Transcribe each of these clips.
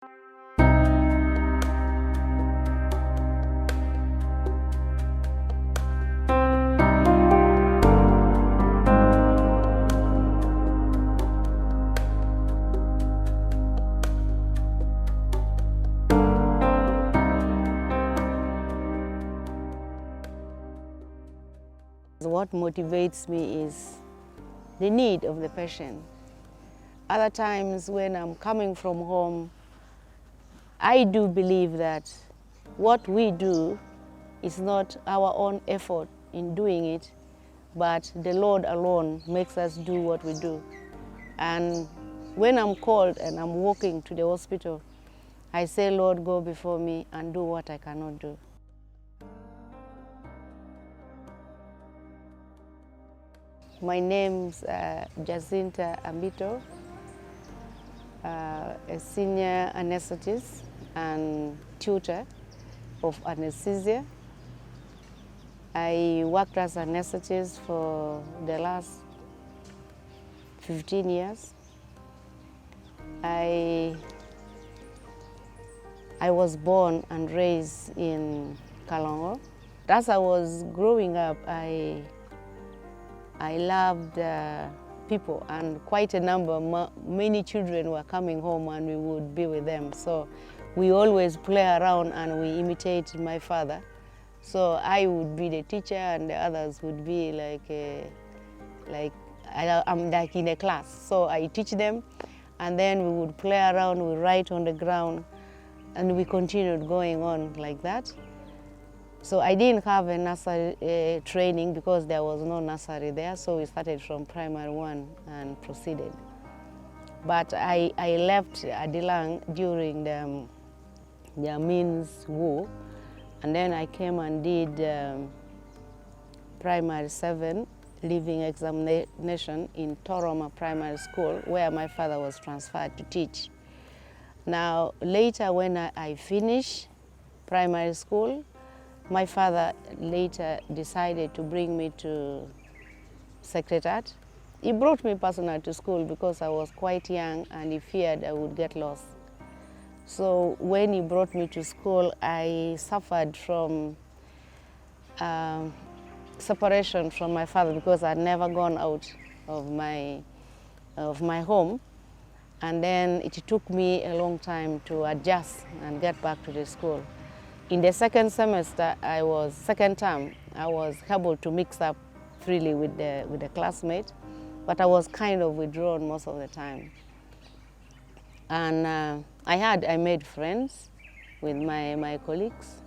What motivates me is the need of the patient. Other times when I'm coming from home, I do believe that what we do is not our own effort in doing it, but the Lord alone makes us do what we do. And when I'm called and I'm walking to the hospital, I say, Lord, go before me and do what I cannot do. My name's Jacinta a senior anesthetist and tutor of anesthesia. I worked as an anesthetist for the last 15 years. I was born and raised in Kalongo. As I was growing up, I loved people, and quite a number, many children were coming home and we would be with them. So we always play around and we imitate my father. So I would be the teacher and the others would be I'm like in a class. So I teach them and then we would play around, we write on the ground, and we continued going on like that. So I didn't have a nursery training because there was no nursery there, so we started from primary 1 and proceeded. But I left Adilang during the Amin's war, and then I came and did primary 7 leaving examination in Toroma Primary School, where my father was transferred to teach. Now, later when I finished primary school, my father later decided to bring me to Secretariat. He brought me personally to school because I was quite young and he feared I would get lost. So when he brought me to school, I suffered from separation from my father because I'd never gone out of my home. And then it took me a long time to adjust and get back to the school. In the second semester, second term, I was able to mix up freely with the classmates, but I was kind of withdrawn most of the time. And I made friends with my colleagues.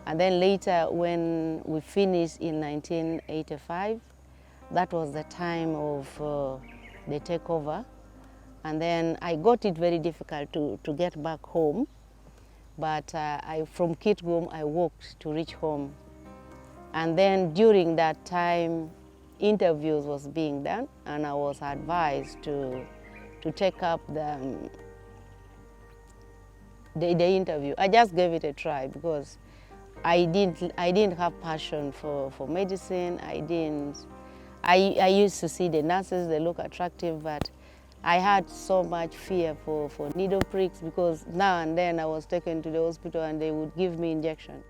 And then later, when we finished in 1985, that was the time of the takeover. And then I got it very difficult to get back home. But from Kitgum, I walked to reach home. And then during that time, interviews was being done, and I was advised to take up the interview. I just gave it a try because I didn't have passion for medicine. I used to see the nurses, they look attractive, but I had so much fear for needle pricks because now and then I was taken to the hospital and they would give me injection.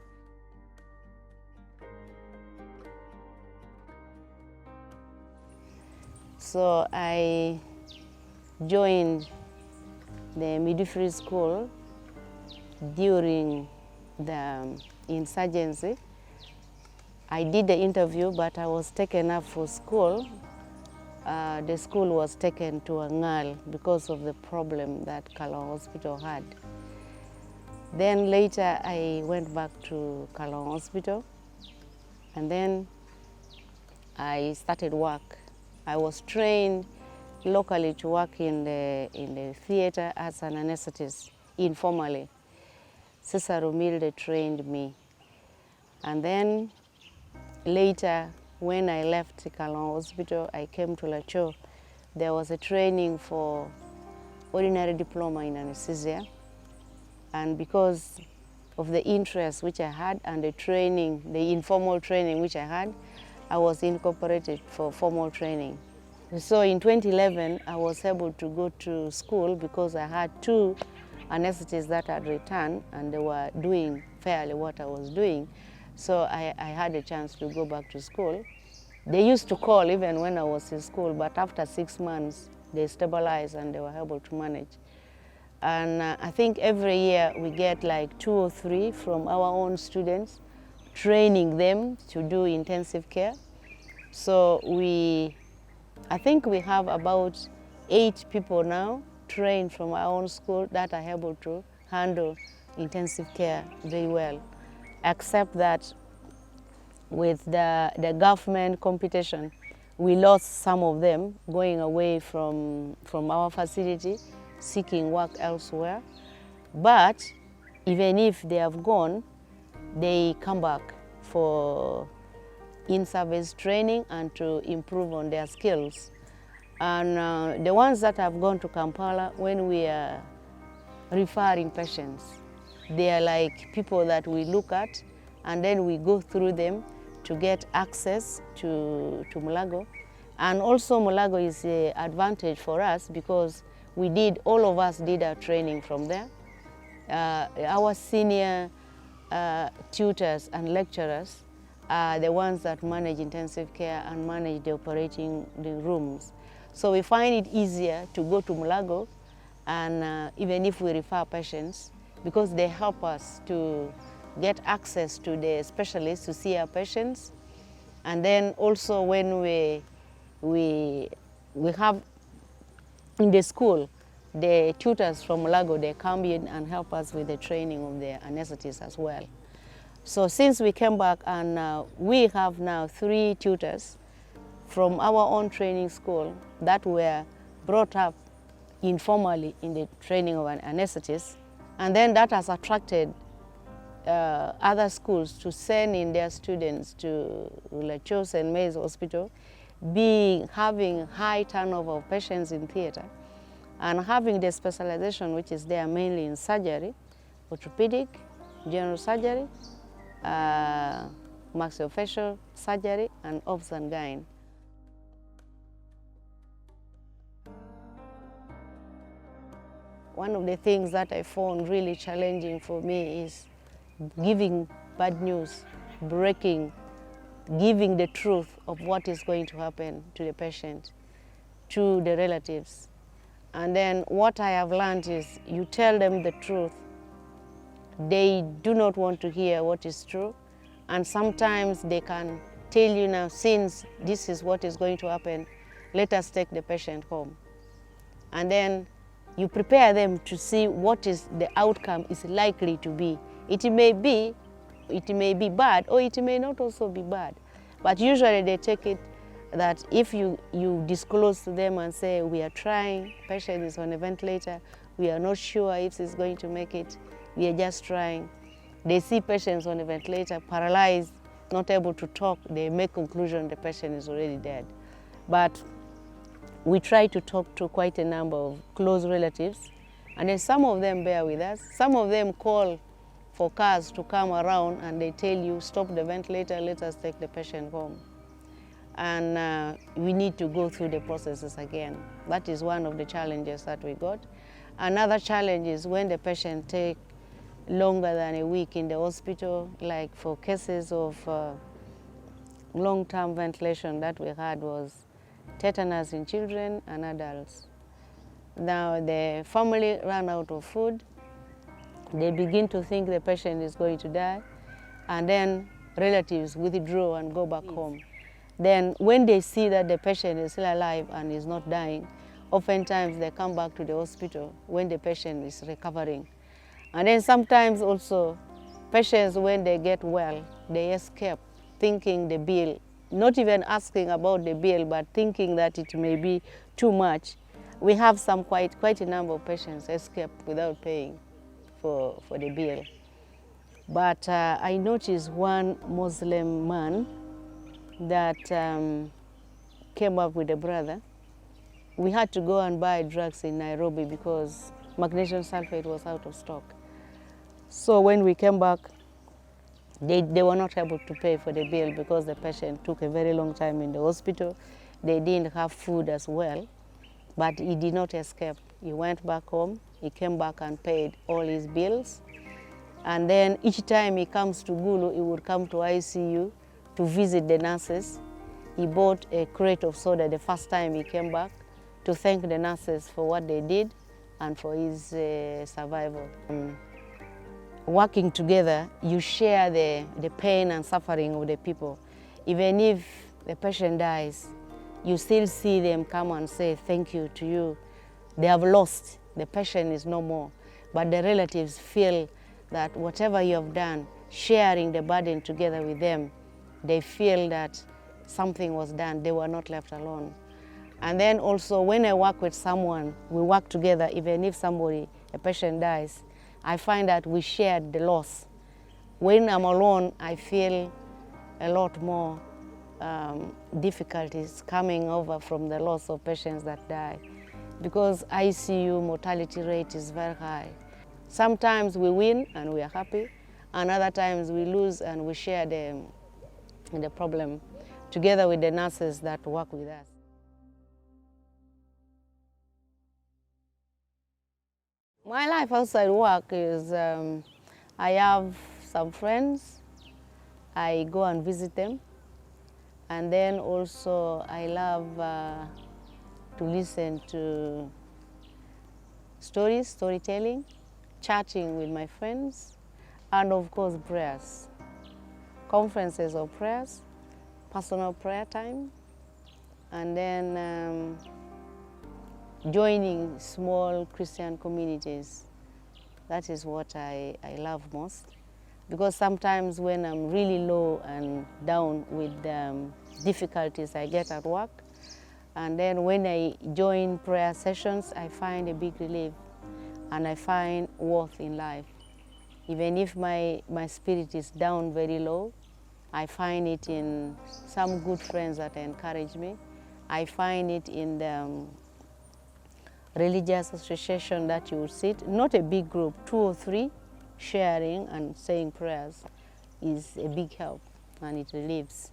So I joined the midwifery school during the insurgency. I did the interview, but I was taken up for school. The school was taken to Angal because of the problem that Kalong Hospital had. Then later I went back to Kalong Hospital, and then I started work. I was trained locally to work in the theater as an anesthetist informally. Cesar Umilde trained me. And then later, when I left Kalong Hospital, I came to Lacho. There was a training for ordinary diploma in anesthesia. And because of the interest which I had and the training, the informal training which I had, I was incorporated for formal training. So in 2011, I was able to go to school because I had 2 anesthetists that had returned, and they were doing fairly what I was doing. So I had a chance to go back to school. They used to call even when I was in school, but after 6 months, they stabilized and they were able to manage. And I think every year we get like 2 or 3 from our own students, training them to do intensive care. So I think we have about 8 people now trained from our own school that are able to handle intensive care very well, except that with the government competition, we lost some of them going away from our facility, seeking work elsewhere. But even if they have gone, they come back for in-service training and to improve on their skills. And the ones that have gone to Kampala, when we are referring patients, they are like people that we look at and then we go through them to get access to Mulago. And also Mulago is an advantage for us because all of us did our training from there. Our senior tutors and lecturers are the ones that manage intensive care and manage the operating rooms. So we find it easier to go to Mulago, and even if we refer patients, because they help us to get access to the specialists to see our patients. And then also when we have in the school, the tutors from Mulago, they come in and help us with the training of the anesthetists as well. So since we came back, and we have now 3 tutors from our own training school that were brought up informally in the training of an anesthetist, and then that has attracted other schools to send in their students to like St. Mary's Hospital, having high turnover of patients in theater, and having the specialization which is there mainly in surgery, orthopedic, general surgery, maxillofacial surgery, and obs and gyn. One of the things that I found really challenging for me is giving bad news, giving the truth of what is going to happen to the patient, to the relatives. And then what I have learned is you tell them the truth. They do not want to hear what is true. And sometimes they can tell you now, since this is what is going to happen, let us take the patient home. And then you prepare them to see what is the outcome is likely to be. It may be bad, or it may not also be bad. But usually they take it that if you disclose to them and say, we are trying, patient is on a ventilator, we are not sure if he's going to make it, we are just trying. They see patients on a ventilator, paralyzed, not able to talk, they make conclusion the patient is already dead. But we try to talk to quite a number of close relatives, and then some of them bear with us. Some of them call for cars to come around and they tell you, stop the ventilator, let us take the patient home. And we need to go through the processes again. That is one of the challenges that we got. Another challenge is when the patient take longer than a week in the hospital, like for cases of long-term ventilation that we had was tetanus in children and adults. Now the family ran out of food. They begin to think the patient is going to die, and then relatives withdraw and go back home. Then when they see that the patient is still alive and is not dying, oftentimes they come back to the hospital when the patient is recovering. And then sometimes also patients, when they get well, they escape thinking the bill, not even asking about the bill, but thinking that it may be too much. We have some quite a number of patients escape without paying for the bill. But I noticed one Muslim man that came up with a brother. We had to go and buy drugs in Nairobi because magnesium sulfate was out of stock. So when we came back, they were not able to pay for the bill because the patient took a very long time in the hospital. They didn't have food as well, but he did not escape. He went back home he came back and paid all his bills. And then each time he comes to Gulu, he would come to ICU to visit the nurses. He bought a crate of soda the first time he came back to thank the nurses for what they did and for his survival. Working together, you share the pain and suffering of the people. Even if the patient dies, you still see them come and say thank you to you. They have lost, the patient is no more, but the relatives feel that whatever you have done, sharing the burden together with them, they feel that something was done, they were not left alone. And then also when I work with someone, we work together, even if a patient dies, I find that we shared the loss. When I'm alone, I feel a lot more difficulties coming over from the loss of patients that die, because ICU mortality rate is very high. Sometimes we win and we are happy, and other times we lose and we share the problem together with the nurses that work with us. My life outside work is, I have some friends, I go and visit them, and then also I love to listen to storytelling, chatting with my friends, and of course prayers, conferences of prayers, personal prayer time, and then joining small Christian communities. That is what I love most, because sometimes when I'm really low and down with difficulties I get at work, and then when I join prayer sessions, I find a big relief and I find worth in life. Even if my spirit is down very low, I find it in some good friends that encourage me. I find it in the religious association that you would sit, not a big group, 2 or 3, sharing and saying prayers is a big help, and it relieves.